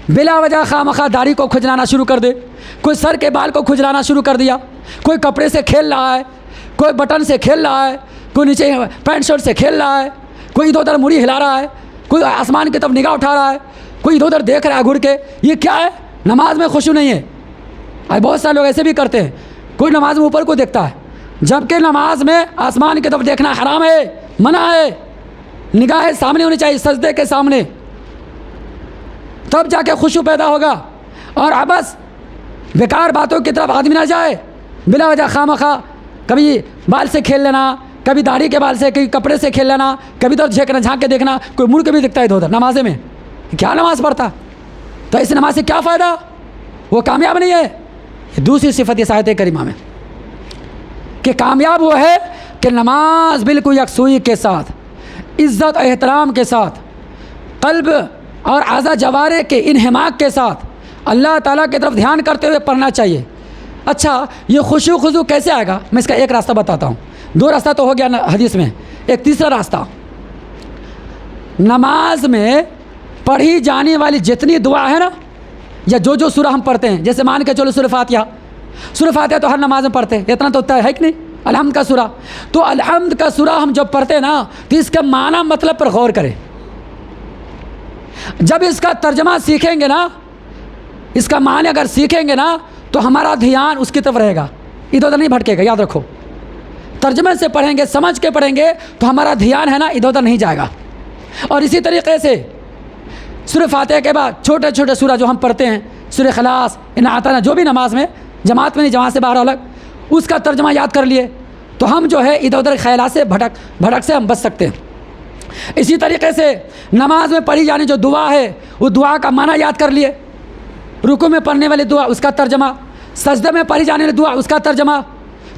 بلا وجہ خواہ مخواہ داڑھی کو کھجلانا شروع کر دے، کوئی سر کے بال کو کھجلانا شروع کر دیا، کوئی کپڑے سے کھیل رہا ہے، کوئی بٹن سے کھیل رہا ہے، کوئی نیچے پینٹ شرٹ سے کھیل رہا ہے، کوئی ادھر ادھر مڑی ہلا رہا ہے، کوئی آسمان کی طرف نگاہ اٹھا رہا ہے، کوئی ادھر ادھر دیکھ رہا ہے گھڑ کے. یہ کیا ہے؟ نماز میں خشوع نہیں ہے. اور بہت سارے لوگ ایسے بھی کرتے ہیں، کوئی نماز میں اوپر کو دیکھتا ہے جبکہ نماز میں آسمان کی طرف دیکھنا حرام ہے، منع ہے. نگاہ سامنے ہونی چاہیے، سجدے کے سامنے، تب جا کے خشوع پیدا ہوگا. اور عبث بیکار باتوں کی طرف آدمی نہ جائے، بلا وجہ خواہ مخواہ کبھی بال سے کھیل لینا، کبھی داڑھی کے بال سے، کبھی کپڑے سے کھیل لینا، کبھی تو جھانک کے دیکھنا، کوئی مڑ کے بھی دکھتا ہے ادھر ادھر نمازے میں. کیا نماز پڑھتا؟ تو اس نماز سے کیا فائدہ؟ وہ کامیاب نہیں ہے. یہ دوسری صفت اس آیت کریمہ میں کہ کامیاب وہ ہے کہ نماز بالکل یکسوئی کے ساتھ، عزت و احترام کے ساتھ، قلب اور اعضاء جوارح کے انہماک کے ساتھ اللہ تعالیٰ کی طرف دھیان کرتے ہوئے پڑھنا چاہیے. اچھا یہ خشوع خضوع کیسے آئے گا؟ میں اس کا ایک راستہ بتاتا ہوں. 2 راستہ تو ہو گیا حدیث میں، ایک تیسرا راستہ. نماز میں پڑھی جانے والی جتنی دعا ہے نا، یا جو سورہ ہم پڑھتے ہیں، جیسے مان کے چلو سورہ فاتحہ، سورہ فاتحہ تو ہر نماز میں پڑھتے ہیں، اتنا تو ہے کہ نہیں؟ الحمد کا سورہ، تو الحمد کا سورہ ہم جب پڑھتے ہیں نا تو اس کا معنی مطلب پر غور کریں. جب اس کا ترجمہ سیکھیں گے نا، اس کا معنی اگر سیکھیں گے نا تو ہمارا دھیان اس کی طرف رہے گا، ادھر ادھر نہیں بھٹکے گا. یاد رکھو، ترجمے سے پڑھیں گے، سمجھ کے پڑھیں گے تو ہمارا دھیان ہے نا ادھر ادھر نہیں جائے گا. اور اسی طریقے سے سورہ فاتحہ کے بعد چھوٹے چھوٹے سورہ جو ہم پڑھتے ہیں، سورہ اخلاص، اعطینا، جو بھی نماز میں، جماعت میں نہیں، جماعت سے باہر الگ، اس کا ترجمہ یاد کر لیے تو ہم جو ہے ادھر ادھر خیالات سے بھٹک سے ہم بچ سکتے ہیں. اسی طریقے سے نماز میں پڑھی جانے جو دعا ہے وہ دعا کا معنی یاد کر لیے، رکوع میں پڑھنے والی دعا اس کا ترجمہ، سجدے میں پڑھی جانے والی دعا اس کا ترجمہ،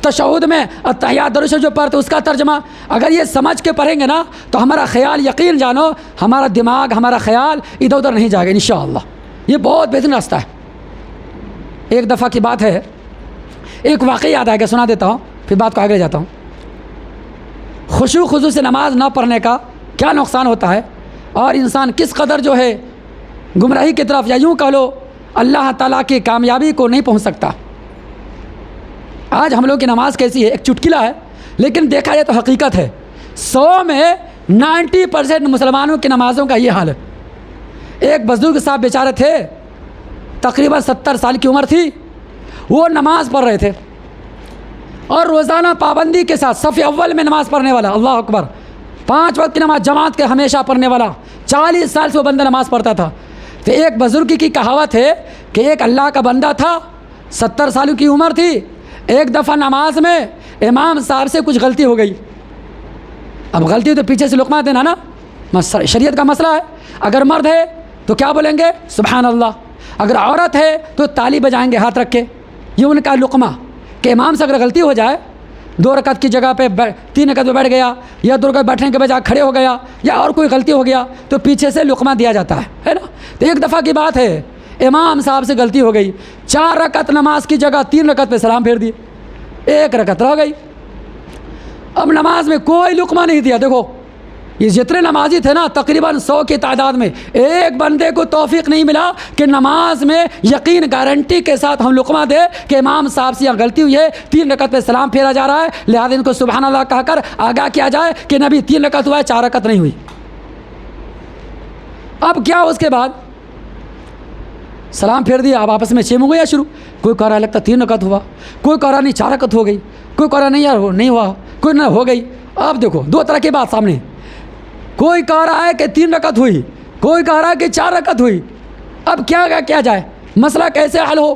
تشہد میں التحیات درود جو پڑھتے اس کا ترجمہ. اگر یہ سمجھ کے پڑھیں گے نا تو ہمارا خیال، یقین جانو، ہمارا دماغ، ہمارا خیال ادھر ادھر نہیں جائے گا انشاءاللہ. یہ بہت بہترین راستہ ہے. ایک دفعہ کی بات ہے، ایک واقعہ یاد آئے گا، سنا دیتا ہوں پھر بات کو آگے لے جاتا ہوں. خشوع خضوع سے نماز نہ پڑھنے کا کیا نقصان ہوتا ہے اور انسان کس قدر جو ہے گمراہی کی طرف، یا یوں کہہ لو اللہ تعالیٰ کی کامیابی کو نہیں پہنچ سکتا. آج ہم لوگ کی نماز کیسی ہے؟ ایک چٹکلا ہے لیکن دیکھا جائے تو حقیقت ہے. 100 میں 90% مسلمانوں کی نمازوں کا یہ حال ہے. ایک بزرگ صاحب بیچارے تھے، تقریباً 70 سال کی عمر تھی، وہ نماز پڑھ رہے تھے اور روزانہ پابندی کے ساتھ صف اول میں نماز پڑھنے والا، اللہ اکبر، 5 وقت کی نماز جماعت کے ہمیشہ پڑھنے والا، 40 سال سے وہ بندہ نماز پڑھتا تھا. تو ایک بزرگ کی کہاوت ہے کہ ایک اللہ کا بندہ تھا، 70 سالوں کی عمر تھی، ایک دفعہ نماز میں امام صاحب سے کچھ غلطی ہو گئی. اب غلطی تو پیچھے سے لقمہ دینا نا، شریعت کا مسئلہ ہے. اگر مرد ہے تو کیا بولیں گے؟ سبحان اللہ. اگر عورت ہے تو تالی بجائیں گے ہاتھ رکھ کے. یہ ان کا لقمہ کہ امام سے اگر غلطی ہو جائے، 2 رکعت کی جگہ پہ 3 رکعت پہ بیٹھ گیا، یا 2 رکعت بیٹھنے کے بجائے کھڑے ہو گیا، یا اور کوئی غلطی ہو گیا تو پیچھے سے لقمہ دیا جاتا ہے نا. تو ایک دفعہ کی بات ہے، امام صاحب سے غلطی ہو گئی، 4 رکعت نماز کی جگہ 3 رکعت پہ سلام پھیر دی، 1 رکعت رہ گئی. اب نماز میں کوئی لقمہ نہیں دیا. دیکھو یہ جتنے نمازی تھے نا تقریباً 100 کی تعداد میں، ایک بندے کو توفیق نہیں ملا کہ نماز میں یقین گارنٹی کے ساتھ ہم لقمہ دے کہ امام صاحب سے غلطی ہوئی ہے، 3 رکعت پہ سلام پھیرا جا رہا ہے، لہذا ان کو سبحان اللہ کہہ کر آگاہ کیا جائے کہ نبی 3 رکعت ہوا ہے، 4 رکعت نہیں ہوئی. اب کیا اس کے بعد سلام پھیر دیا، اب آپس میں چیم ہو گیا شروع. کوئی کہہ رہا لگتا 3 رکعت ہوا، کوئی کہہ رہا نہیں 4 رکعت ہو گئی، کوئی کہہ رہا نہیں یار نہیں ہوا، کوئی نہ ہو گئی. اب دیکھو 2 طرح کی بات سامنے، کوئی کہہ رہا ہے کہ 3 رکعت ہوئی، کوئی کہہ رہا ہے کہ 4 رکعت ہوئی. اب کیا جائے، مسئلہ کیسے حل ہو؟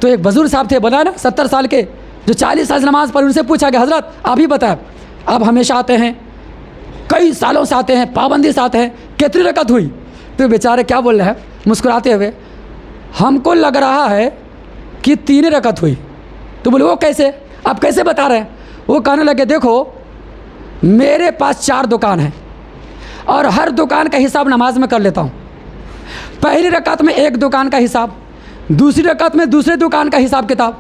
تو ایک بزرگ صاحب تھے، بتایا نا 70 سال کے، جو 40 سال نماز پڑھ، ان سے پوچھا کہ حضرت آپ ہی بتائیں، آپ ہمیشہ آتے ہیں، کئی سالوں سے آتے ہیں، پابندی سے آتے ہیں، کتنی رکعت ہوئی؟ تو بیچارے کیا بول رہے ہیں مسکراتے ہوئے، ہم کو لگ رہا ہے کہ 3 رکعت ہوئی. تو بولے وہ کیسے، آپ کیسے بتا رہے ہیں؟ وہ کہنے لگے دیکھو میرے پاس 4 دکان ہیں اور ہر دکان کا حساب نماز میں کر لیتا ہوں. پہلی رکعت میں 1 دکان کا حساب، دوسری رکعت میں دوسرے دکان کا حساب کتاب،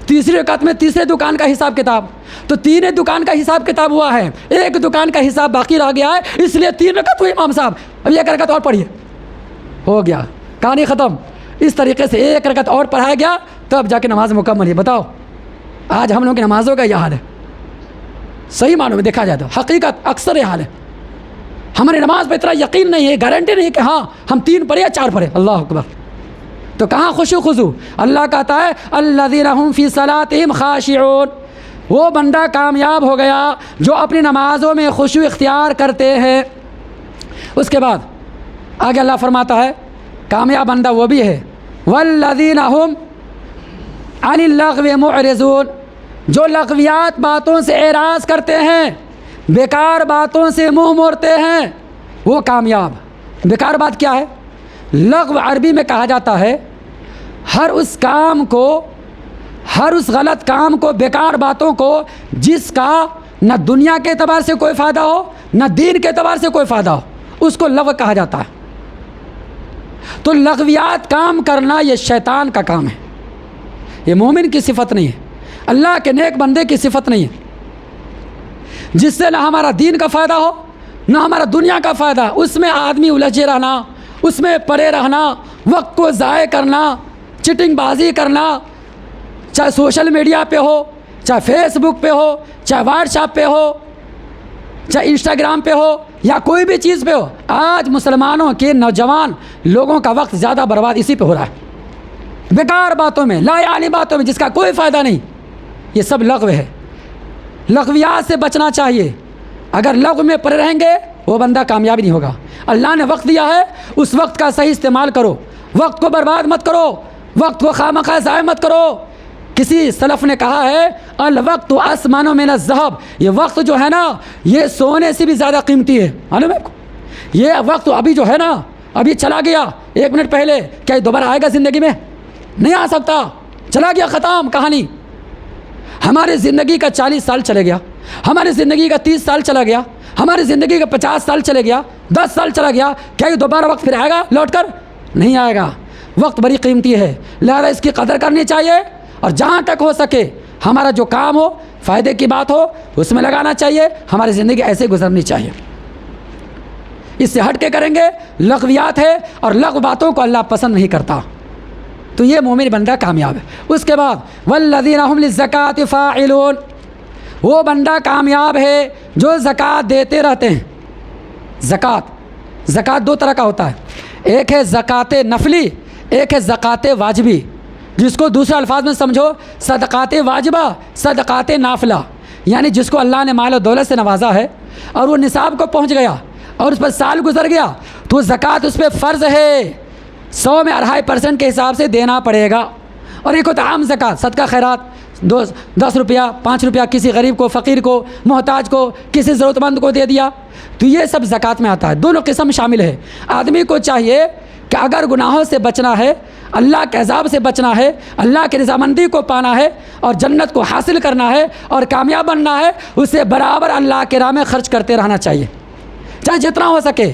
تیسری رکعت میں تیسرے دکان کا حساب کتاب. تو 3 دکان کا حساب کتاب ہوا ہے، 1 دکان کا حساب باقی رہ گیا ہے، اس لیے 3 رکعت ہوئی امام صاحب. اب 1 رکعت اور پڑھیے، ہو گیا کہانی ختم. اس طریقے سے 1 رکعت اور پڑھایا گیا تب جا کے نماز مکمل ہے. بتاؤ آج ہم لوگوں کی نمازوں کا یہ حال ہے. صحیح معنوں میں دیکھا جائے تو حقیقت اکثر یہ حال ہے. ہماری نماز پہ اتنا یقین نہیں ہے، گارنٹی نہیں کہ ہاں ہم 3 پڑھے یا 4 پڑھے. اللہ اکبر. تو کہاں خشوع خضوع؟ اللہ کہتا ہے الذین هم فی صلاتہم خاشعون، وہ بندہ کامیاب ہو گیا جو اپنی نمازوں میں خشوع اختیار کرتے ہیں. اس کے بعد آگے اللہ فرماتا ہے کامیاب بندہ وہ بھی ہے والذین هم عن اللغو معرضون، جو لغویات باتوں سے اعراض کرتے ہیں، بیکار باتوں سے منہ موڑتے ہیں، وہ کامیاب. بیکار بات کیا ہے؟ لغو عربی میں کہا جاتا ہے ہر اس کام کو، ہر اس غلط کام کو، بیکار باتوں کو جس کا نہ دنیا کے اعتبار سے کوئی فائدہ ہو نہ دین کے اعتبار سے کوئی فائدہ ہو، اس کو لغو کہا جاتا ہے. تو لغویات کام کرنا یہ شیطان کا کام ہے، یہ مومن کی صفت نہیں ہے، اللہ کے نیک بندے کی صفت نہیں ہے. جس سے نہ ہمارا دین کا فائدہ ہو نہ ہمارا دنیا کا فائدہ، اس میں آدمی الجھے رہنا، اس میں پڑے رہنا، وقت کو ضائع کرنا، چٹنگ بازی کرنا، چاہے سوشل میڈیا پہ ہو، چاہے فیس بک پہ ہو، چاہے واٹس ایپ پہ ہو، چاہے انسٹاگرام پہ ہو، یا کوئی بھی چیز پہ ہو. آج مسلمانوں کے نوجوان لوگوں کا وقت زیادہ برباد اسی پہ ہو رہا ہے، بیکار باتوں میں، لا یعنی باتوں میں جس کا کوئی فائدہ نہیں. یہ سب لغو ہے. لغویات سے بچنا چاہیے. اگر لغو میں پڑے رہیں گے وہ بندہ کامیاب نہیں ہوگا. اللہ نے وقت دیا ہے، اس وقت کا صحیح استعمال کرو، وقت کو برباد مت کرو، وقت کو خواہ ضائع مت کرو. کسی سلف نے کہا ہے الوقت اثمن من الذهب، یہ وقت جو ہے نا یہ سونے سے بھی زیادہ قیمتی ہے. معلوم ہے آپ کو؟ یہ وقت ابھی جو ہے نا ابھی چلا گیا 1 منٹ پہلے، کیا یہ دوبارہ آئے گا زندگی میں؟ نہیں آ سکتا. چلا گیا، ختم کہانی. ہماری زندگی کا 40 سال چلے گیا، ہماری زندگی کا 30 سال چلا گیا، ہماری زندگی کا 50 سال چلے گیا، 10 سال چلا گیا. کیا یہ دوبارہ وقت پھر آئے گا لوٹ کر؟ نہیں آئے گا. وقت بڑی قیمتی ہے، لہذا اس کی قدر کرنی چاہیے، اور جہاں تک ہو سکے ہمارا جو کام ہو، فائدے کی بات ہو، اس میں لگانا چاہیے. ہماری زندگی ایسے گزرنی چاہیے. اس سے ہٹ کے کریں گے لغویات ہے، اور لغو باتوں کو اللہ پسند نہیں کرتا. تو یہ مومن بندہ کامیاب ہے. اس کے بعد والذین هم للزکاۃ فاعلون، وہ بندہ کامیاب ہے جو زکوٰۃ دیتے رہتے ہیں. زکوٰۃ 2 طرح کا ہوتا ہے، ایک ہے زکوٰۃ نفلی، ایک ہے زکوٰۃ واجبی، جس کو دوسرے الفاظ میں سمجھو صدقات واجبہ، صدقات نافلہ. یعنی جس کو اللہ نے مال و دولت سے نوازا ہے اور وہ نصاب کو پہنچ گیا اور اس پر سال گزر گیا، تو زکوٰۃ اس پہ فرض ہے، 100 میں 2.5% کے حساب سے دینا پڑے گا. اور ایک ہوتا عام زکوٰۃ، صدقہ خیرات، 10 روپیہ 5 روپیہ کسی غریب کو، فقیر کو، محتاج کو، کسی ضرورت مند کو دے دیا، تو یہ سب زکوٰۃ میں آتا ہے۔ دونوں قسم شامل ہے۔ آدمی کو چاہیے کہ اگر گناہوں سے بچنا ہے، اللہ کے عذاب سے بچنا ہے، اللہ کی رضامندی کو پانا ہے اور جنت کو حاصل کرنا ہے اور کامیاب بننا ہے، اسے برابر اللہ کے راہ میں خرچ کرتے رہنا چاہیے، چاہے جتنا ہو سکے،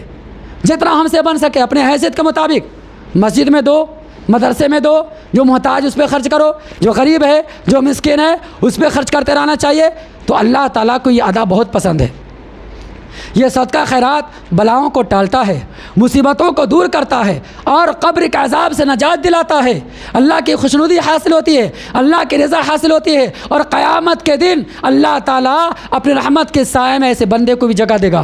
جتنا ہم سے بن سکے، اپنے حیثیت کے مطابق۔ مسجد میں دو، مدرسے میں دو، جو محتاج اس پہ خرچ کرو، جو غریب ہے، جو مسکین ہے، اس پہ خرچ کرتے رہنا چاہیے۔ تو اللہ تعالیٰ کو یہ ادا بہت پسند ہے۔ یہ صدقہ خیرات بلاؤں کو ٹالتا ہے، مصیبتوں کو دور کرتا ہے اور قبر کے عذاب سے نجات دلاتا ہے۔ اللہ کی خوشنودی حاصل ہوتی ہے، اللہ کی رضا حاصل ہوتی ہے، اور قیامت کے دن اللہ تعالیٰ اپنی رحمت کے سائے میں ایسے بندے کو بھی جگہ دے گا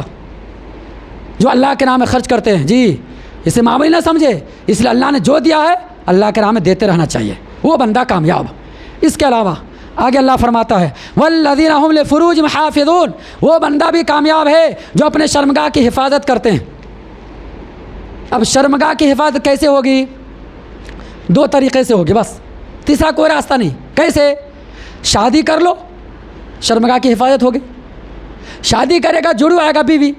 جو اللہ کے نام میں خرچ کرتے ہیں۔ جی، اسے معمولی نہ سمجھے، اس لیے اللہ نے جو دیا ہے اللہ کے نام میں دیتے رہنا چاہیے، وہ بندہ کامیاب۔ اس کے علاوہ آگے اللہ فرماتا ہے والذین هم لفروجہم حافظون، وہ بندہ بھی کامیاب ہے جو اپنے شرمگاہ کی حفاظت کرتے ہیں۔ اب شرمگاہ کی حفاظت کیسے ہوگی؟ 2 طریقے سے ہوگی، بس، تیسرا کوئی راستہ نہیں۔ کیسے؟ شادی کر لو، شرمگاہ کی حفاظت ہوگی۔ شادی کرے گا، جڑو آئے گا بیوی،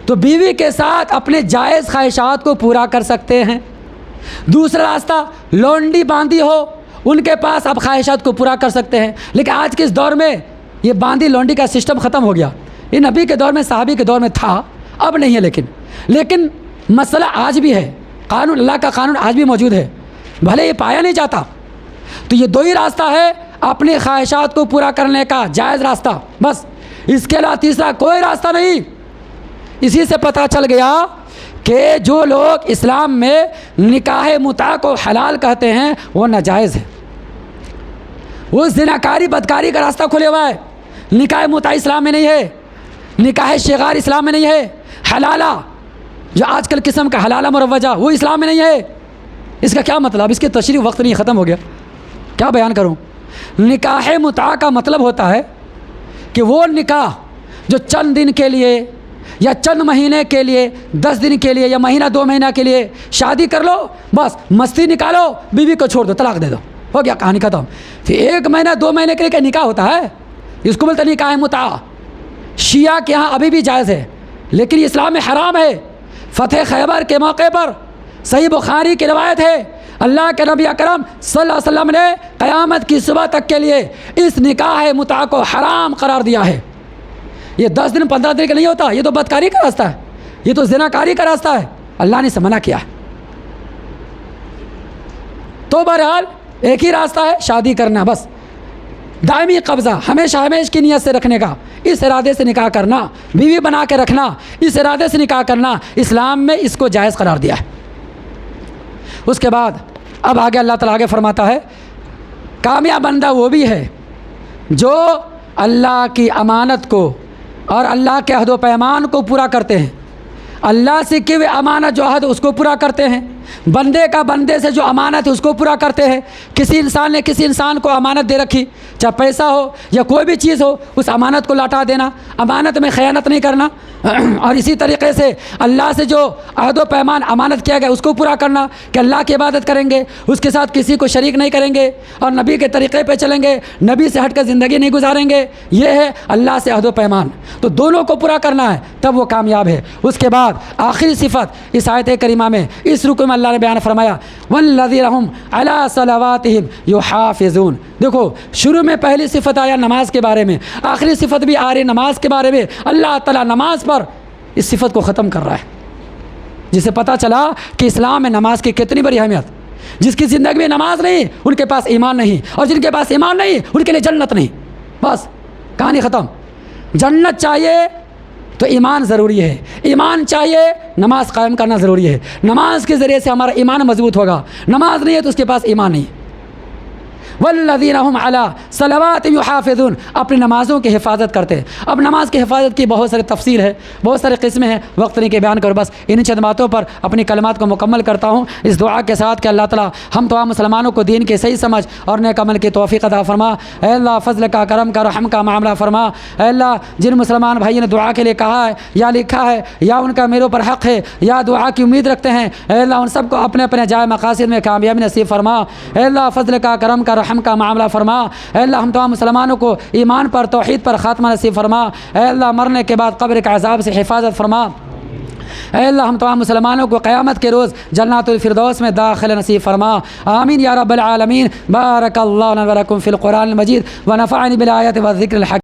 تو بیوی کے ساتھ اپنے جائز خواہشات کو پورا کر سکتے ہیں۔ دوسرا راستہ، لونڈی باندھی ہو، ان کے پاس آپ خواہشات کو پورا کر سکتے ہیں۔ لیکن آج کے اس دور میں یہ باندھی لونڈی کا سسٹم ختم ہو گیا۔ یہ نبی کے دور میں، صحابی کے دور میں تھا، اب نہیں ہے۔ لیکن مسئلہ آج بھی ہے، قانون، اللہ کا قانون آج بھی موجود ہے، بھلے یہ پایا نہیں جاتا۔ تو یہ 2 ہی راستہ ہے اپنی خواہشات کو پورا کرنے کا، جائز راستہ، بس، اس کے علاوہ تیسرا کوئی راستہ نہیں۔ اسی سے پتہ چل گیا کہ جو لوگ اسلام میں نکاح متعہ کو حلال کہتے ہیں وہ ناجائز ہے، وہ زناکاری بدکاری کا راستہ کھلے ہوا ہے۔ نکاح متعہ اسلام میں نہیں ہے، نکاح شغار اسلام میں نہیں ہے، حلالہ جو آج کل قسم کا حلالہ مروجہ وہ اسلام میں نہیں ہے۔ اس کا کیا مطلب؟ اس کی تشریح وقت نہیں، ختم ہو گیا، کیا بیان کروں۔ نکاح متعہ کا مطلب ہوتا ہے کہ وہ نکاح جو چند دن کے لیے یا چند مہینے کے لیے، 10 دن کے لیے یا مہینہ 2 مہینہ کے لیے شادی کر لو، بس مستی نکالو، بیوی کو چھوڑ دو، طلاق دے دو، ہو گیا، کہانی ختم۔ پھر 1 مہینہ 2 مہینے کے لیے کیا نکاح ہوتا ہے؟ اس کو بولتے نکاح متعہ۔ شیعہ کے ہاں ابھی بھی جائز ہے، لیکن یہ اسلام میں حرام ہے۔ فتح خیبر کے موقع پر صحیح بخاری کی روایت ہے، اللہ کے نبی اکرم صلی اللہ علیہ وسلم نے قیامت کی صبح تک کے لیے اس نکاح متعہ کو حرام قرار دیا ہے۔ یہ 10 دن 15 دن کا نہیں ہوتا، یہ تو بدکاری کا راستہ ہے، یہ تو زناکاری کا راستہ ہے، اللہ نے اسے منع کیا ہے۔ تو بہرحال ایک ہی راستہ ہے، شادی کرنا، بس، دائمی قبضہ، ہمیشہ ہمیشہ کی نیت سے رکھنے کا، اس ارادے سے نکاح کرنا، بیوی بنا کے رکھنا، اس ارادے سے نکاح کرنا، اسلام میں اس کو جائز قرار دیا ہے۔ اس کے بعد اب آگے اللہ تعالیٰ آگے فرماتا ہے کامیاب بندہ وہ بھی ہے جو اللہ کی امانت کو اور اللہ کے عہد و پیمان کو پورا کرتے ہیں۔ اللہ سے کی ہوئی امانت جو عہد اس کو پورا کرتے ہیں، بندے کا بندے سے جو امانت ہے اس کو پورا کرتے ہیں۔ کسی انسان نے کسی انسان کو امانت دے رکھی، چاہے پیسہ ہو یا کوئی بھی چیز ہو، اس امانت کو لوٹا دینا، امانت میں خیانت نہیں کرنا، اور اسی طریقے سے اللہ سے جو عہد و پیمان امانت کیا گیا اس کو پورا کرنا کہ اللہ کی عبادت کریں گے، اس کے ساتھ کسی کو شریک نہیں کریں گے اور نبی کے طریقے پہ چلیں گے، نبی سے ہٹ کر زندگی نہیں گزاریں گے، یہ ہے اللہ سے عہد و پیمان۔ تو دونوں کو پورا کرنا ہے تب وہ کامیاب ہے۔ اس کے بعد آخری صفت اس آیت کریمہ میں، اس رکو میں اللہ نے بیان فرمایا والذین ھم علی صلواتہم یحافظون۔ دیکھو شروع میں پہلی صفت آیا نماز کے بارے میں، آخری صفت بھی آ رہی نماز کے بارے میں۔ اللہ تعالیٰ نماز پر اس صفت کو ختم کر رہا ہے، جسے پتہ چلا کہ اسلام میں نماز کی کتنی بڑی اہمیت۔ جس کی زندگی میں نماز نہیں ان کے پاس ایمان نہیں، اور جن کے پاس ایمان نہیں ان کے لیے جنت نہیں، بس کہانی ختم۔ جنت چاہیے تو ایمان ضروری ہے، ایمان چاہیے نماز قائم کرنا ضروری ہے، نماز کے ذریعے سے ہمارا ایمان مضبوط ہوگا، نماز نہیں ہے تو اس کے پاس ایمان نہیں۔ والذین ھم علی صلواتہم یحافظون، اپنی نمازوں کی حفاظت کرتے ہیں۔ اب نماز کی حفاظت کی بہت سارے تفصیل ہے، بہت سارے قسمیں ہیں، وقت نہیں کہ بیان کرو، بس ان چند باتوں پر اپنی کلمات کو مکمل کرتا ہوں اس دعا کے ساتھ کہ اللہ تعالیٰ ہم تمام مسلمانوں کو دین کی صحیح سمجھ اور نیک عمل کی توفیق عطا فرما۔ اے اللہ فضل کا، کرم کا، رحم کا معاملہ فرما۔ اے اللہ جن مسلمان بھائی نے دعا کے لیے کہا ہے یا لکھا ہے یا ان کا میرے اوپر حق ہے یا دعا کی امید رکھتے ہیں، اے اللہ ان سب کو اپنے اپنے جائے مقاصد میں کامیابی نصیب فرما۔ اے اللہ فضل کا، کرم کا، رحم کا معاملہ فرما۔ اے اللہ ہم تمام مسلمانوں کو ایمان پر توحید پر خاتمہ نصیب فرما۔ اے اللہ مرنے کے بعد قبر کے عذاب سے حفاظت فرما۔ اے اللہ ہم تمام مسلمانوں کو قیامت کے روز جنات الفردوس میں داخل نصیب فرما۔ آمین یا رب العالمین۔ بارک اللہ لنا و لکم فی القرآن المجید ونفعنی بالآیات والذکر الحکیم۔